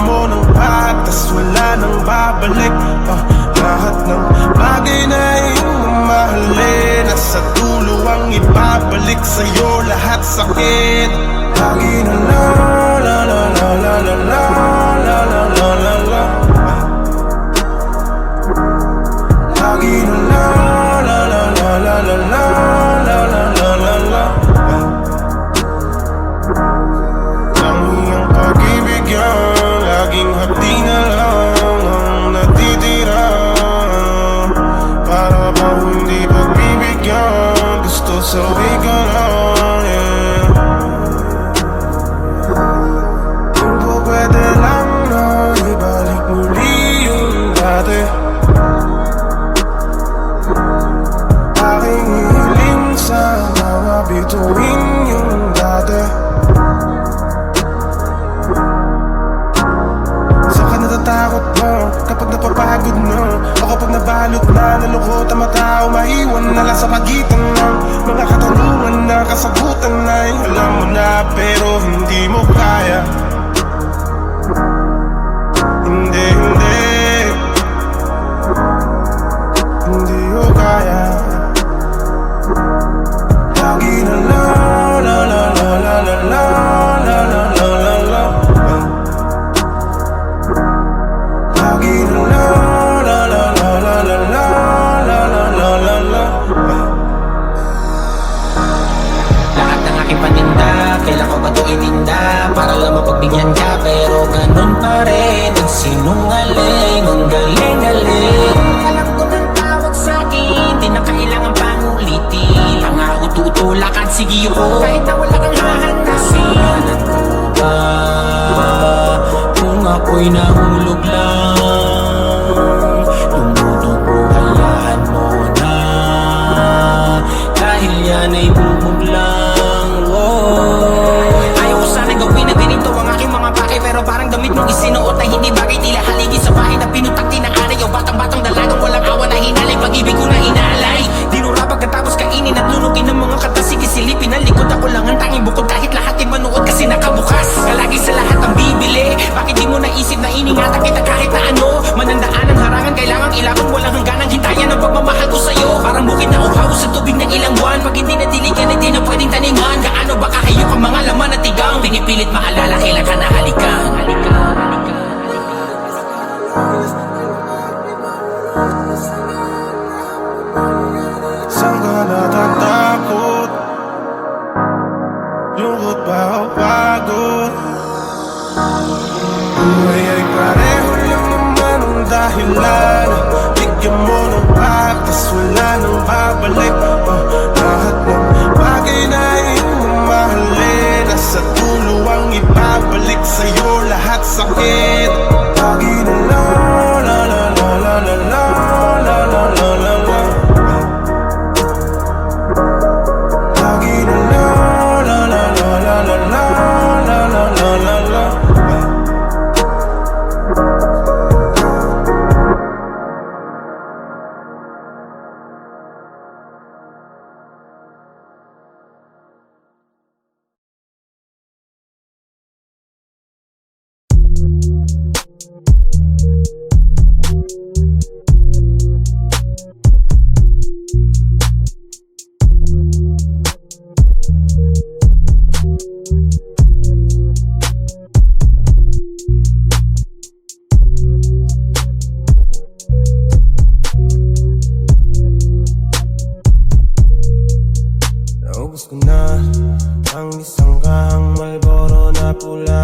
mo ng lahat, tas wala nang babalik. Lahat ng bagay na iyong mamahalin, nasa dulo ang ibabalik sa'yo lahat sakit. Lagi na la la la la la la la la la la la la. Lagi na la la la la la la la la la la la la. Ang iyong pag-ibig yan, laging hapdi na lang ang natitira. Para ba hindi pagbibigyan, gusto sabi ka lang, yeah. Kung po pwede lang na ibalik muli yung dati, aking hiling sana bituin yung dati. Saan ka natatakot mo kapag napapagod mo, o kapag nabalot na nalukot ang mata, umaiwan na lang sa pagitan ng mga katanungan na kasagutan ay alam mo na pero hindi mo kaya. Hindi, hindi, hindi ko kaya. Lagi na la la la la la la la la la la la la. Lagi na la la la la la la la la la la la la. Lahat ng aking paninda, kailan ko ba ito ininda para lang mapagbigyan ka, pero ganun pa rin nagsinungaling. Ang galing-galing, alam ko ng tawag sa'kin, di na kailangan pang ulitin. Lang ako tutulakan, sige ko kahit na wala kang hahanapin. Alam ko ba kung ako'y nahulog lang, tumutubo, hayaan mo na, dahil yan ay bubog lang. Ayaw ko sana gawin na ganito ang aking mga pake, pero parang damit mong isinuot na hindi bagay. Tila haligi sa bahay na pinutak tinanganay, o batang-batang dalagang walang awa na hinalay. Pag-ibig ko na inaalay, dinura pagkatapos kainin at lunukin ng mga kata. Sige silipin ang likod, ako lang ang tanging bukod, kahit lahat ay manuot kasi nakabukas. Kalagi sa lahat ang bibili, bakit di mo naisip na iningatan kita kahit na ano? Manandaan ang harangan, kailangang ilakon, walang hangganang hintayan ang pagmamahal ko sa'yo. Parang bukid na uhaw sa tubig ng ilang buwan, pag hindi nadiligan ay di na pwedeng taniman. Gaano ba kahayok ang mga laman at tigang, pinipilit maalala kailan ka nahalikan. Saan ka natatakot? Lungkot ba o pagod? Buhay ay pareho lang naman ang dahilan. Bigyan mo ng patas, wala nang babalik. Lahat ng bagay na iyong mamahalin, nasa dulo ang ibabalik sa'yo lahat sakit. Lagi na la la la la la la la la la la la la. Lagi na la la la la la la la la la la la la. Naubos ko na ang isang kahang Marlboro na pula,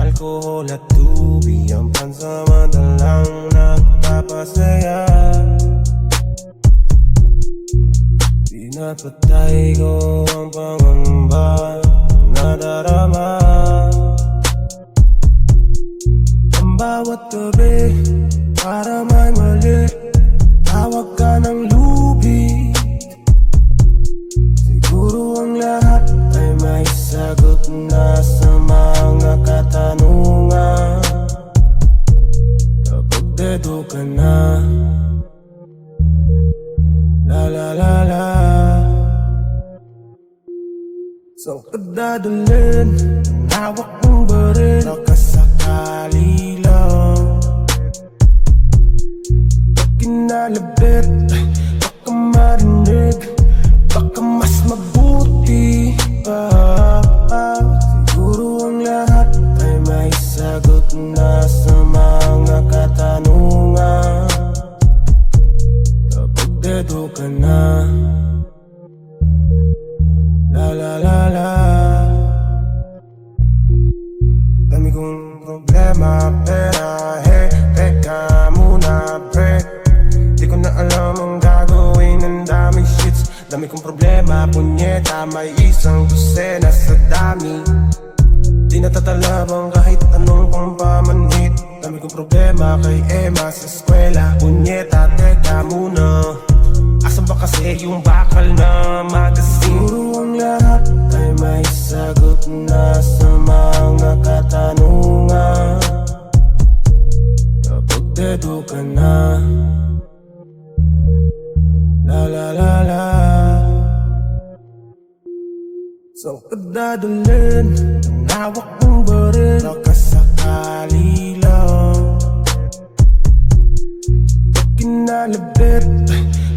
alkohol at tubig ang pansamantalang nagpapasaya. Pinapatay ko ang pangamba na darama. Ang bawat gabi para may mali, tawag ka ng lubid. Siguro ang lahat ay may sagot na sa mga katanungan. Kapag dedo ka na, la la la la. Saan ka dadalhin ng hawak mong baril. Baka sakali lang pag kinalabit, baka marinig, baka mas mabuti pa. Siguro ang lahat ay may sagot na sa mga katanungan kapag dedo ka na. La la la la. Dami kong problema, pera, hey, teka muna, pre. Di ko na alam ang gagawin, ang dami shits. Dami kong problema, punyeta, may isang dosena sa dami. Di natatalabang kahit anong pampamanhit. Dami kong problema kay Emma sa eskwela. Punyeta, teka muna, asan ba kasi yung bakal na magazine? Siguro ang lahat ay may sagot na sa mga katanungan kapag dedo ka na. La la la la. Saan ka dadalhin ang hawak mong baril? Baka sakali lang pag kinalabit,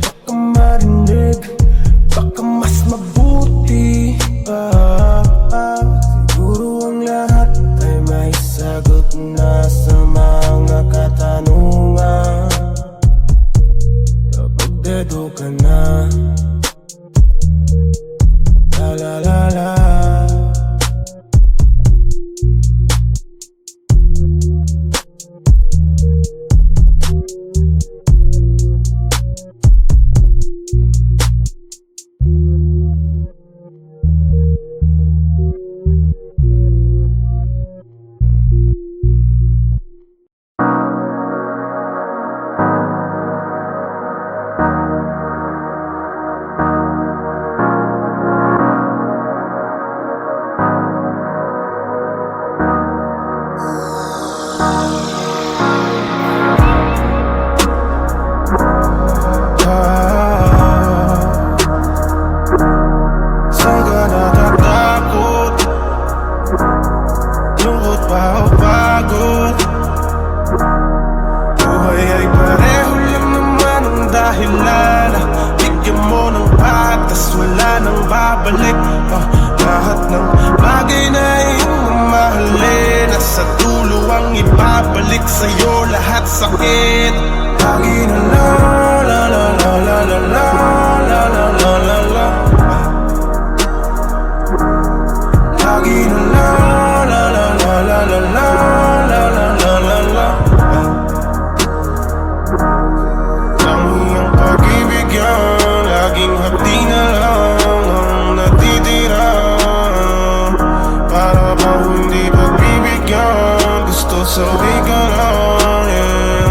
baka marinig, baka mas mabuti pa. Siguro ang lahat ay may sagot na sa mga katanungan kapag dedo ka na. La la la la. Saan ka natatakot? Lungkot ba o pagod? Buhay ay pareho lang naman ang dahilan. Bigyan mo ng patas, wala nang babalik. Lahat ng bagay na iyong mamahalin, nasa dulo ang ibabalik sa'yo lahat sakit. Lagi na la la la la la la la la la la la la. Lagi na la la la la la la la la la la la la. Ang iyong pag-ibig yan, laging hapdi na lang ang natitira. Para ba hindi pagbibigyan, gusto sabi ka lang, yeah.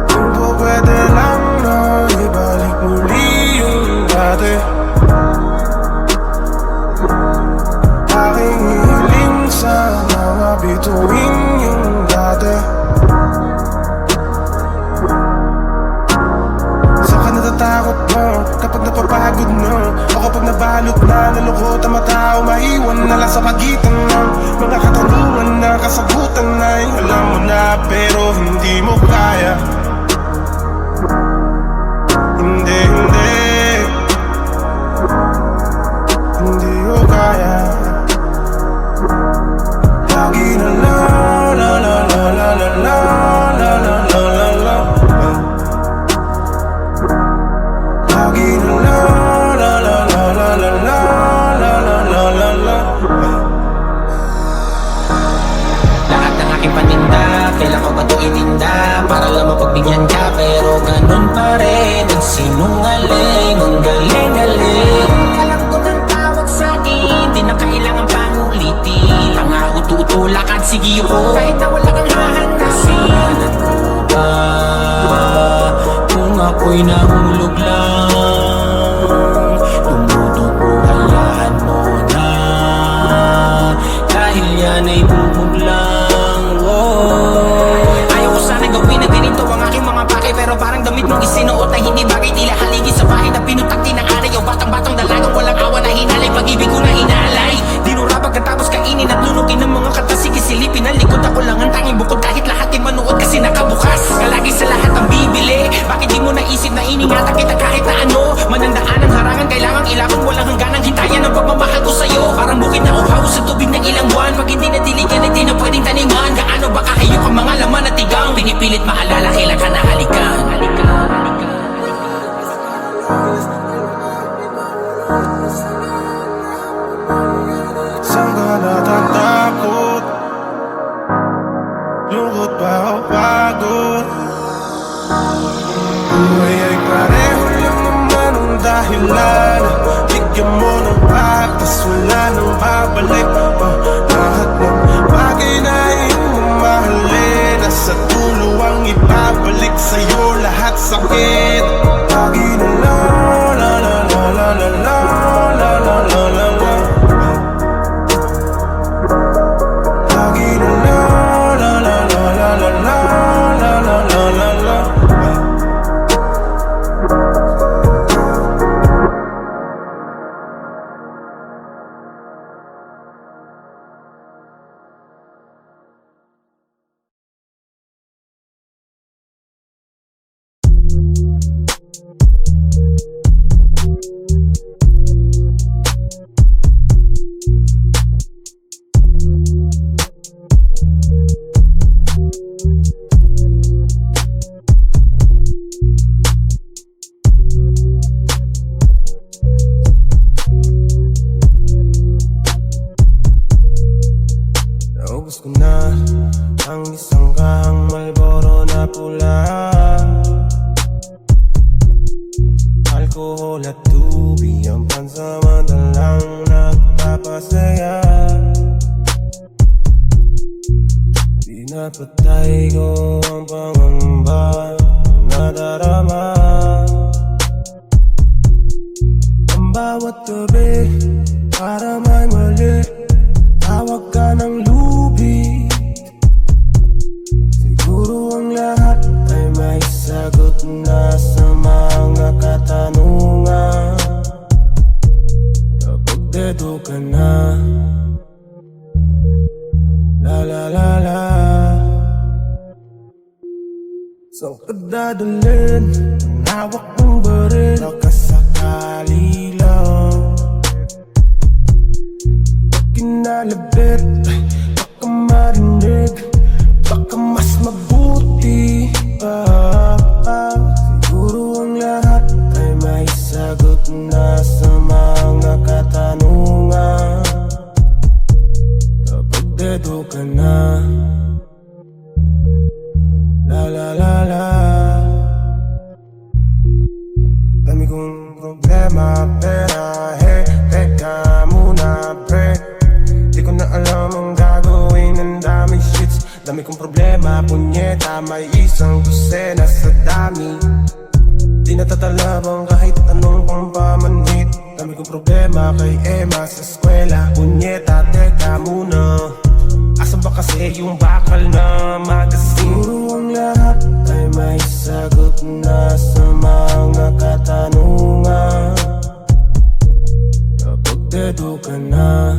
Kung po pwede lang na ibalik muli yung dati, aking hiling sana mabituin yung dati. Saan ka natatakot mo kapag napapagod mo? O kapag nabalot na, nalukot ang matao, maiwan na lang sa pagitan ng mga katanungan na kasagutan ay alam mo na pero hindi mo kaya. Hindi, hindi, hindi ko kaya. Lagi na la la la la la la la la la la la la. Lagi na la la la la la la la la la la la la. Lahat ng aking paninda, kailan ko ba ito itinda? Para lang mapagbigyan ka, pero ganun pa rin. Nagsinungaling, ang galing-galing. Alam ko ng tawag sa'kin, di na kailangan pang ulitin. Pangako tutulakan, sige ko, kahit na wala kang hahanapin. Ano ba, kung ako'y nahulog lang, tumutubo, hayaan mo na. Dahil yan ay bubog lang, oh. Ayaw ko sana gawin na ganito ang aking mga bagay, pero parang damit mong isinuot na hindi bagay. Tila haligi sa bahay na pinutak tinanganay, o batang-batang dalagang walang awa na hinalay. Pag-ibig ko na hinalay, Sunukin ng mga kata, sige silipin ang likod. Ako lang ang tanging bukod kahit lahat ay manood kasi nakabukas. Kalagi sa lahat ang bibili, bakit di mo naisip na iningatan kita kahit na ano? Manandaan ang harangan, kailangang ilakon. Walang hangganang hintayan ang pagmamahal ko sa'yo. Parang bukid na uhaw sa tubig ng ilang buwan. Pag hindi nadiligan ay di na pwedeng taniman. Gaano ba kahayok ang mga laman at tigang? Pinipilit maalala, kailan ka nahalikan. Saan ka natatakot? Lungkot ba o pagod? Buhay ay pareho lang naman ang dahilan. Bigyan mo ng patas, wala nang babalik. Lahat ng bagay na iyong mamahalin, nasa dulo ang ibabalik sa'yo lahat sakit. Lagi na la la la la la la la la la la la la. Lagi na la la la la la la la la la la la la. Naubos ko na ang isang kahang Marlboro na pula. Alkohol at tubig ang pansamantalang nagpapasaya. Pinapatay ko ang pangamba na darama. Ang bawat gabi para may mali, tawag ka ng lubid. Siguro ang lahat ay may sagot na sa mga katanungan. Kapag dedo ka na, la la la la. Saan ka dadalhin ang hawak mong baril? Baka sakali lang kinalabit, baka marinig, baka mas mabuti pa. Siguro ang lahat ay may sagot na sa mga katanungan. Kapag dedo ka na, la la la la. Dami kong problema, pera, teka muna pre. Di ko na alam ang gagawin, ang dami shits. Dami kong problema, punyeta, may isang dosena sa dami. Di natatalabang kahit anong pampamanhit. Dami kong problema kay Emma sa eskwela. Punyeta, teka muna, asan ba kasi yung bakal na magazine? Siguro ang lahat ay may sagot na sa mga katanungan. Kapag dedo ka na,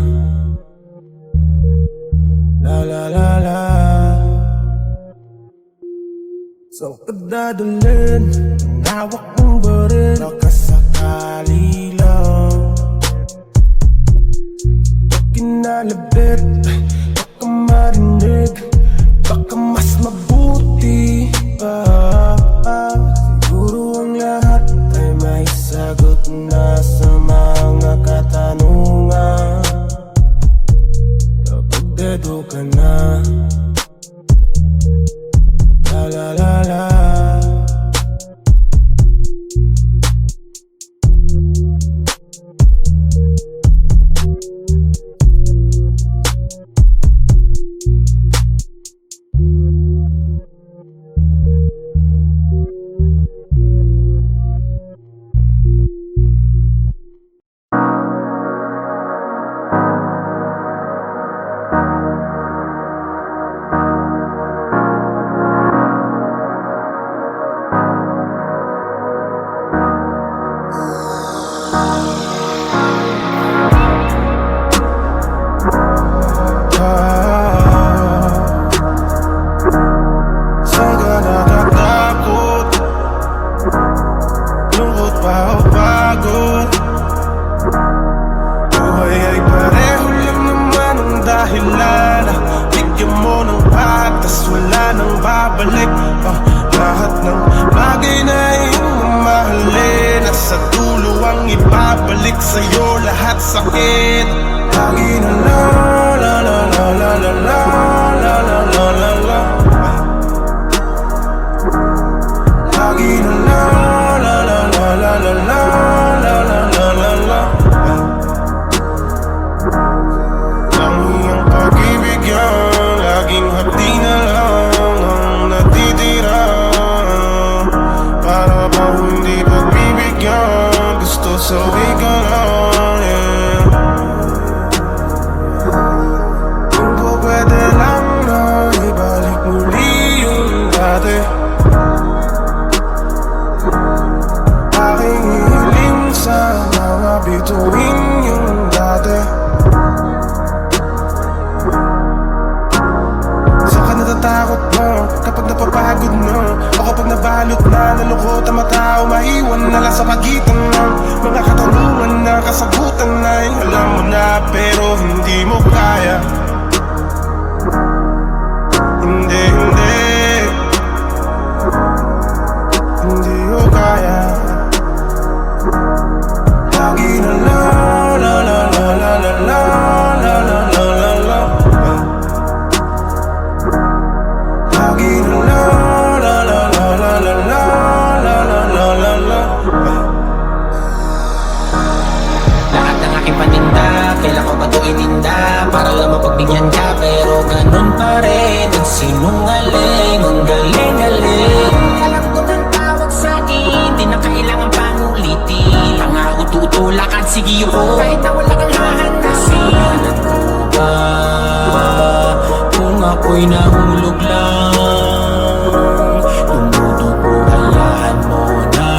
la la la la. Saan ka dadalhin ang hawak mong baril? Baka sakali lang pag kinalabit, baka marinig, baka mas mabuti pa. Siguro ang lahat ay may sagot na sa mga katanungan. Kapag dedo ka na, la la la la. ba o pagod? Buhay ay pareho lang naman ang dahilan. Bigyan mo ng patas, wala nang babalik. Lahat ng bagay na iyong mamahalin, nasa dulo ang ibabalik sa'yo lahat sakit. Lagi na la la la la la la la la la la la la. Lagi na la la la la la la la la la la la la. Ang iyong pag-ibig yan, laging hapdi na lang ang natitira. Para ba hindi pagbibigyan, gusto sabi ka lang, yeah. Kung po pwede lang na ibalik muli yung dati, aking hihiling sana mabituin yung dati. Saan ka natatakot mo kapag napapagod mo? O kapag nabalot na nalungkot ang matao, maiwan na lang sa pagitan ng mga katanungan na kasagutan ay alam mo na pero hindi mo kaya. Hindi, hindi, hindi ko kaya. Lagi na la la la la la la la la la la la la. Lagi na la la la la la la la la la la la. Lahat ng aking paninda, kailan ko ba ito ininda? Para lang mapagbigyan ka, pero ganun pa rin. Nagsinungaling, ang galing-galing. Alam ko ng tawag sa'kin, di na kailangan pang ulitin. Pangako tutulakan, sige ko, kahit na wala kang hahanapin. Ano ba, kung ako'y nahulog lang, tumutubo, hayaan mo na.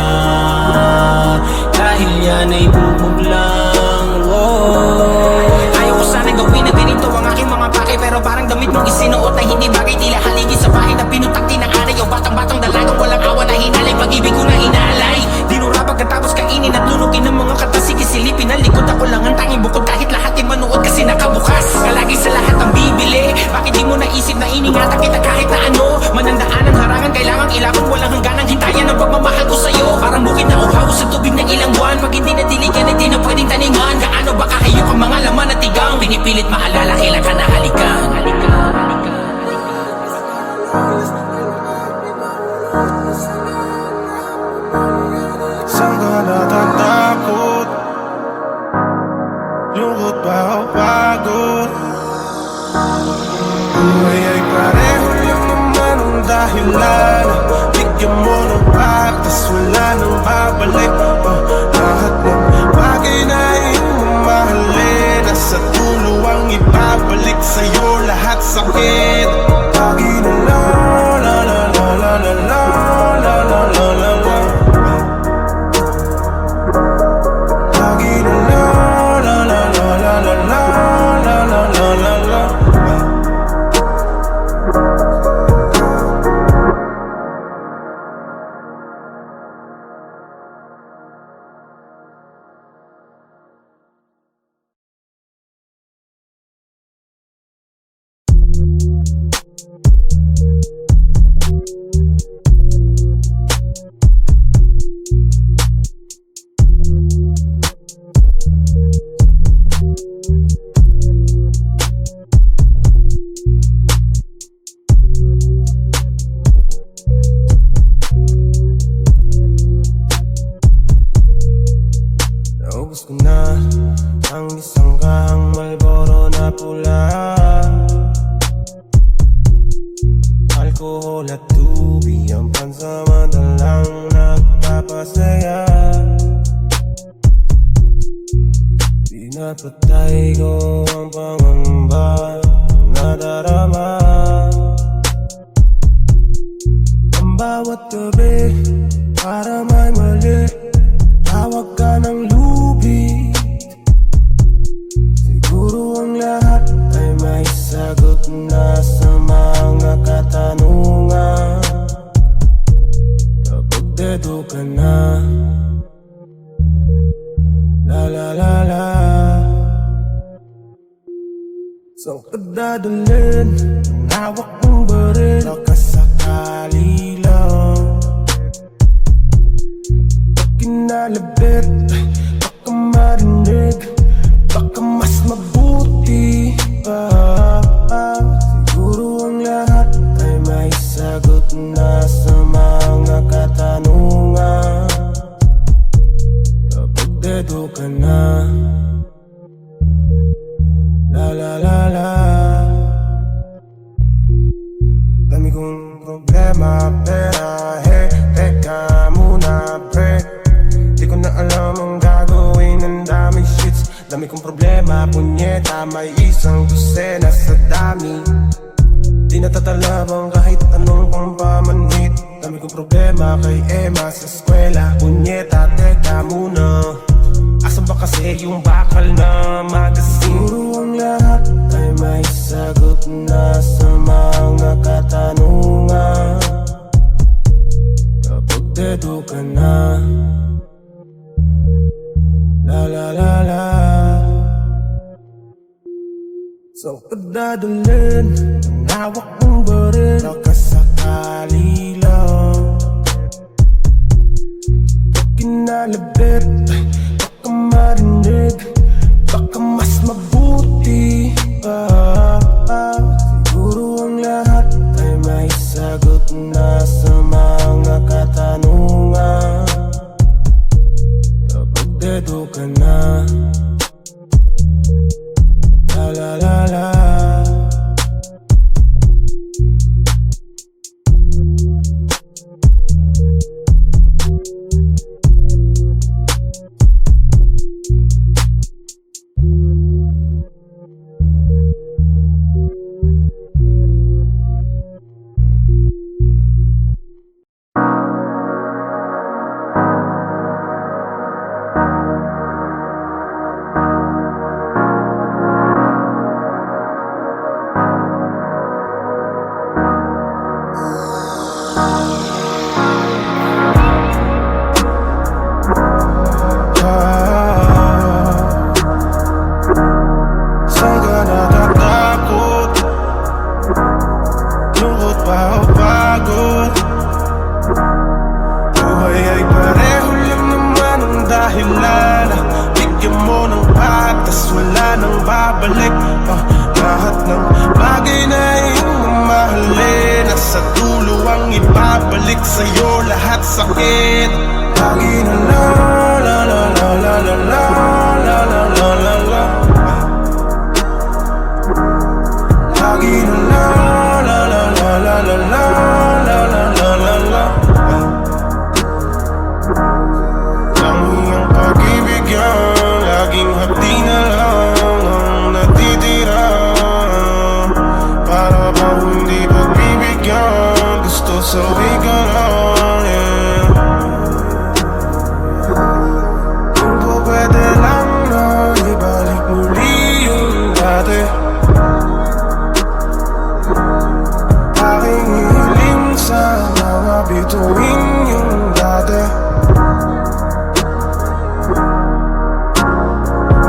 Dahil yan ay bubog lang, oh. Ayaw ko sana gawin na ganito ang aking mga pakay, pero parang damit mong isinuot na hindi bagay. Tila haligi sa bahay na pinutak tinaaray. O batang-batang dalagang walang awa na hinalay. Pag-ibig ko na inaalay, dinura pagkatapos kainin at lunukin ng mga kata. Sige silipin ang likod, ako lang ang tanging bukod. Kahit lahat ay manuot kasi nakabukas. Kalagi sa lahat ang bibili, bakit di mo naisip na iningatan kita kahit na ano? Manandaan ang harangan, kailangang ilaban. Walang hangganang hintayan ang pagmamahal ko sa'yo. Parang bukid na uhaw sa tubig ng ilang buwan. Pag hindi natiligan, hindi na pwedeng taningan. Gaano ba kahayok ang mga laman at tigang? Pinipilit maalala, kailan ka nahalikan. Saan ka natatakot? Lungkot ba o pagod? Buhay ay pareho lang naman ang dahilan. Bigyan mo ng patas, wala nang babalik. Lahat ng bagay na iyong mamahalin, nasa dulo ang ibabalik sa'yo lahat sakit. Lagi na la la la la la la la la la la la la. Lagi na la la la la la la la la la la la. Naubos ko na ang isang kahang Marlboro na pula. Alkohol at tubig ang pansamantalang nagpapasaya. Pinapatay ko ang pangamba na darama. Ang bawat gabi para may mali, tawag ka ng lubid. Siguro ang lahat ay may sagot na sa mga katanungan. Kapag dedo ka na, Saan ka dadalhin? Ang hawak mong baril, baka sakali lang pag kinalabit, baka marinig, baka mas mabuti pa. Siguro ang lahat ay may sagot na sa mga katanungan kapag dedo ka na. La la la la. Dami kong problema, pera, hey, teka muna, pre. Di ko na alam ang gagawin, ang dami shits. Dami kong problema, punyeta, may isang dosena sa dami. Di natatalabang kahit anong pang pamanhit. Dami kong problema kay Emma sa eskwela. Punyeta, teka muna, asan ba kasi yung bakal na magazine? Siguro ang lahat ay may sagot na sa mga katanungan kapag dedo ka na. La la la la. Saan ka dadalhin? Ang hawak mong baril, baka sakali lang pag kinalabit, baka marinig, baka mas mabuti pa. Siguro ang lahat ay may sagot na sa mga katanungan kapag dedo ka na. La la la la. Saan ka natatakot? Lungkot pa o pagod? Buhay ay pareho lang naman ang dahilan. Bigyan mo ng patas, wala nang babalik. Lahat ng bagay na iyong mamahalin, nasa dulo ang ibabalik sa'yo lahat sakit. Lagi na la la la la la la la la la la la la. Lagi na la la la la la la la la la la la la. Ang iyong pag-ibig yan, laging hapdi na lang ang natitira. Para ba hindi pagbibigyan, gusto sabi ka lang, yeah. Kung po pwede lang na ibalik muli yung dati, aking hiling sa mga bituin yung dati.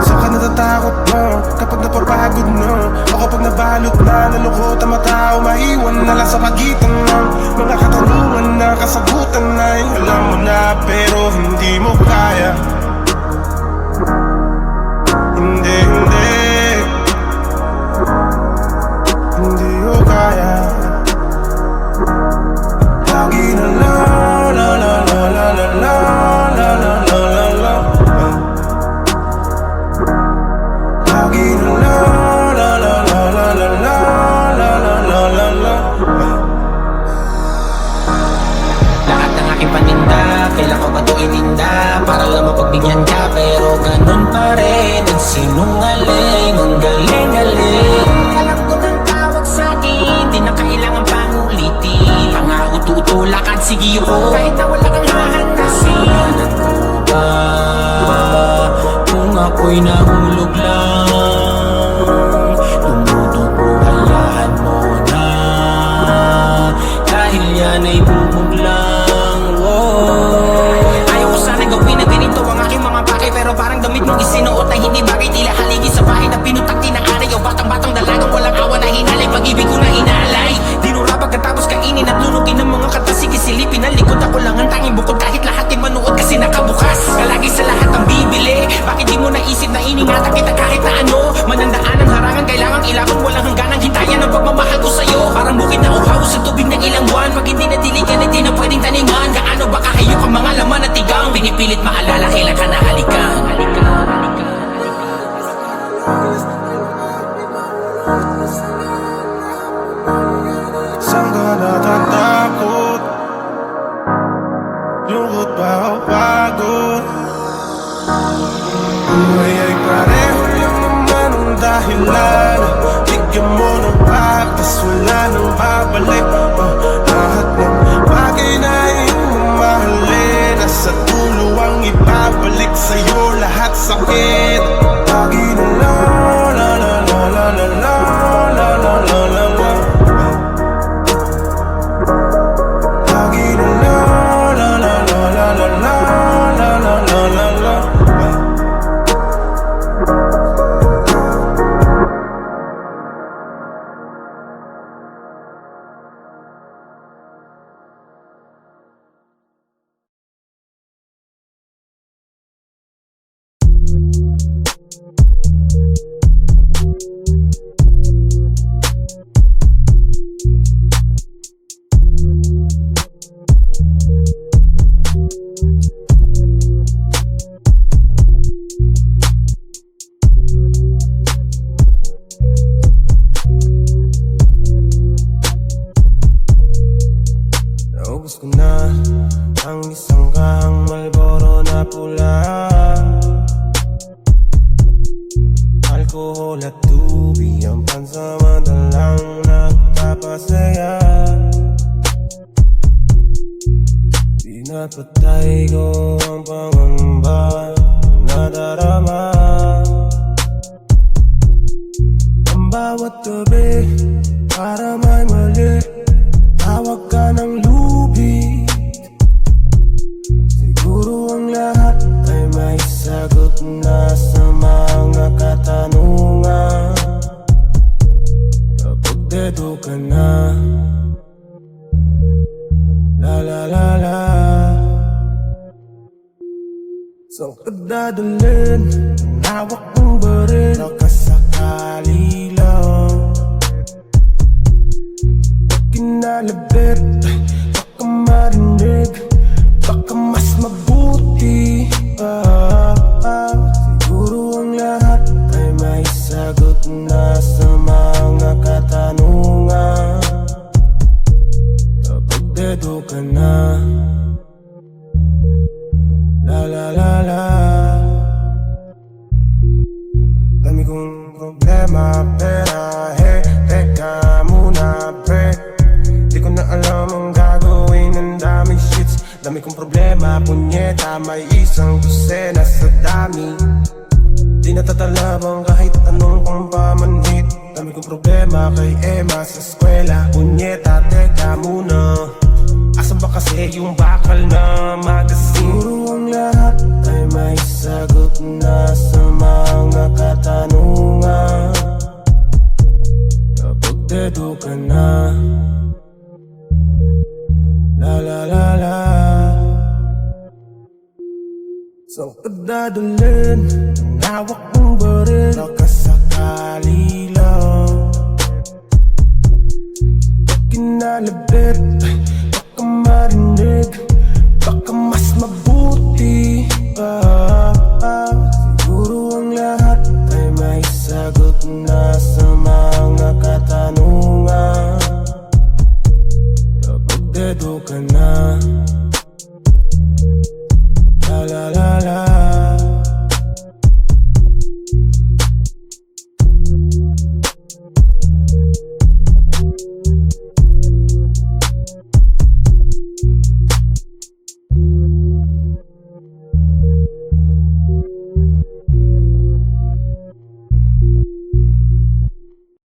Saan ka natatakot mo kapag napapagod mo? O kapag nabalot na, nalungkot ang matao, maiwan na lang sa pagitan ng mga katanungan na kasagutan ay alam mo na pero hindi mo kaya. Hindi, hindi, hindi ko kaya. Lagi na la la la la la la la la la la la la. Lagi na la la la la la la la la la la la la. Lahat ng aking paninda, kailan ko ba ito ininda? Para lang mapagbigyan ka, pero ganun pa rin ang sinungaling. Ang galing-galing, alam ko ng tawag sa'kin, di na kailangan pang ulitin. Pangako tutulakan, sige ko, kahit na wala kang hahantasin. Ano ko ba kung ako'y nahulog lang? Tumutubo, hayaan mo na, dahil yan ay bubog lang. Ayaw ko sana gawin na ganito ang aking mga bagay, pero parang damit mong isinuot na hindi bagay. Tila haligi sa bahay na pinutak tinaaray o batang-batang dalagang ilang buwan. Pag hindi natiligan ay di na pwedeng taniman. Gaano ba kahayok ang mga laman at tigang? Pinipilit maalala kailan ka nahalikan. Saan ka natatakot? Lungkot ba o pagod? Buhay ay pareho lang naman ang dahilan. Bigyan mo ng patas, wala nang babalik. Lahat ng bagay na iyong mamahalin, nasa dulo ang ibabalik sa'yo lahat sakit. Lagi na la la la la la la la la la la la la. Lagi na la la la la la la la la la la la la. Naubos ko na ang isang kahang Marlboro na pula. Alkohol at tubig ang pansamantalang nagpapasaya. Pinapatay ko ang pangamba na darama. Ang bawat gabi para may mali, tawag ka ng lubid. Siguro ang lahat ay may sagot na sa mga katanungan. Kapag dedo ka na, la la la la. Saan ka dadalhin ang hawak mong baril? Baka sakali lang kinalabit, baka marinig, baka mas mabuti. Siguro ang lahat ay may sagot na sa mga katanungan. Kapag dedo ka na, la la la la. Dami kong problema, pera, teka muna, pre. Di ko na alam ang gagawin, ang daming shits. Dami kong problema, punyeta, may isang dosena sa dami. Di natatalabang kahit anong pang pamanhit. Dami kong problema kay Emma sa eskwela. Punyeta, teka muna, asan ba kasi yung bakal na magazine? Siguro ang lahat ay may sagot na sa mga katanungan. Kapag dedo ka na, la la la la. Saan ka dadalhin ang hawak mong baril? Baka sakali lang pag kinalabit,